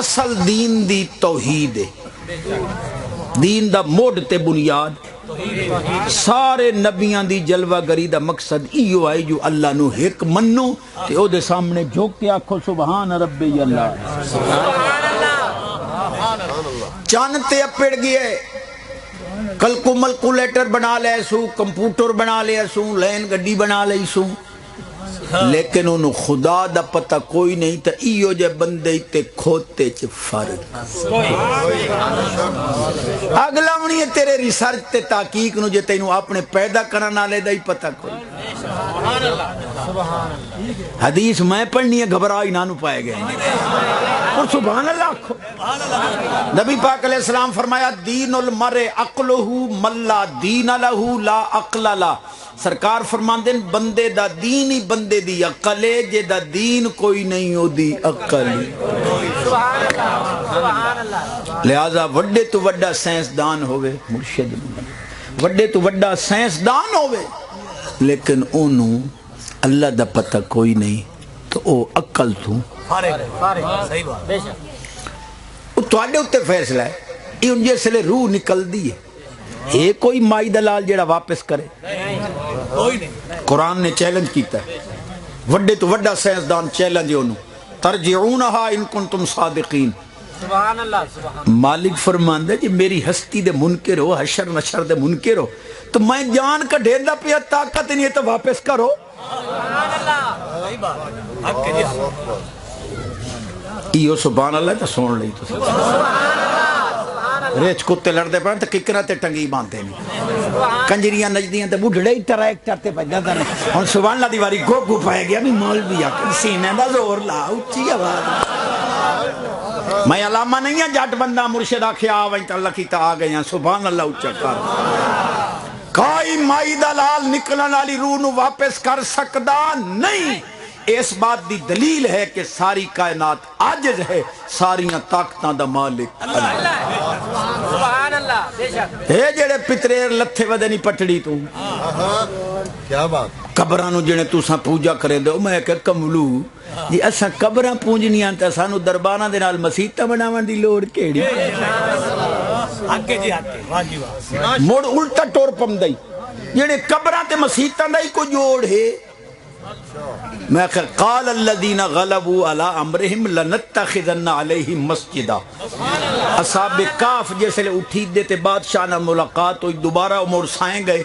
اصل دین دی توحید ہے، دین دا موڈ تے بنیاد سارے نبیاں دی جلوہ گری دا مقصد ایو آئی جو اللہ نو ایک منو تے او دے سامنے جھوک کے آکھو سبحان ربی اللہ۔ چاند تے اپڑ گئے، کل کو ملکولیٹر بنا لے سو، کمپیوٹر بنا لے سو، لین گڈی بنا لے سو، لیکن انہوں خدا دا پتہ کوئی نہیں تا ایو جے بندے تے کھوتے چ فرق۔ اگلا منی تیرے ریسرچ تے تحقیق نو جے تینوں اپنے پیدا کرنا لے دا ہی پتہ کوئی۔ حدیث میں پڑھنی ہے گھبرائی نانو پائے گئے اور سبحان اللہ کھو۔ نبی پاک علیہ السلام فرمایا دین المرء عقلہ من لا دین لہ لا عقل لہ۔ سرکار فرماندے بندے دا دین ہی بندے دی عقل ہے، جے دا دین کوئی نہیں ہو دی عقل۔ لہذا وڈے تو وڈا سائنسدان ہوئے مرشد، وڈے تو وڈا سائنسدان ہوئے، لیکن انہوں اللہ دا پتہ کوئی نہیں تو او عقل تو وہ تواڈے اتے فیصلہ ہے۔ یہ ان جیسے لے روح نکل دی ہے، یہ کوئی مائی دلال جڑا واپس کرے؟ قرآن نے چیلنج کیتا ہے، وڈے تو وڈا سائنسدان چیلنج ہے انہوں، ترجعونہا ان کنتم صادقین۔ سبحان اللہ سبحان مالک فرماندے جی میری ہستی دے منکر ہو، حشر نشر دے منکر ہو تو میں جان کا ڈھیندہ پیا طاقت نہیں ہے تو واپس کرو۔ سبحان اللہ صحیح بات حق کے جی ایو سبحان اللہ تا سون لئی تو ریچ کتے لڑدے پڑھن تو ککرہ تے ٹنگی باندھے نہیں، کنجریاں نجدیاں تے بڑھڑے ہی ٹریکٹر تے پجھا دے اور سبحان اللہ دیواری گو گو پائے گیا بھی مولوی آکر سینے دا زور لا اچھی آواز۔ میں علامہ نہیں ہیں جٹ بندہ مرشد آکھے آوائیں تا اللہ کی تا آگئے ہیں سبحان اللہ اچھا کر۔ کوئی مائی دلال نکلن والی روح نو واپس کر سکدا نہیں۔ اس بات دی دلیل ہے کہ ساری کائنات عاجز ہے، ساریاں طاقتاں دا مالک اللہ۔ سبحان اللہ بے شک اے جڑے پتریر لتھے ودے نہیں پٹڑی تو کیا بات قبرانو جنے تو ساں پوجا کرے دے میں کہ کملو جی اساں قبراں پونجنیاں تے سانو درباراں دے نال مسیتاں بناون دی لوڑ کیڑی؟ حق کے جی حق کے واہ جی واہ۔ موڑ الٹا ٹور پمدائی جنے قبراں تے مسیتاں دا ہی کو جوڑ ہے۔ میں کہ قال الذین غلبوا علی امرہم لنتخذن علیہم مسجدا۔ اصحاب کاف جیسے لے اٹھی دیتے بادشاہ نہ ملاقات ہوئی، دوبارہ عمر سائیں گئے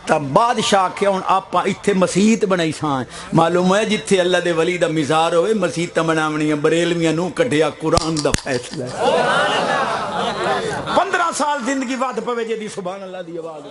تب بادشاہ کے ان آپ اتھے مسیت بنائی سائیں۔ معلوم ہے جتھے اللہ دے ولی دا مزار ہوئے مسیت بناونی بریلویاں نو کٹھیا قرآن دا فیصلہ ہے۔ 15 سال زندگی بعد پوے جے دی سبحان اللہ دی آواز۔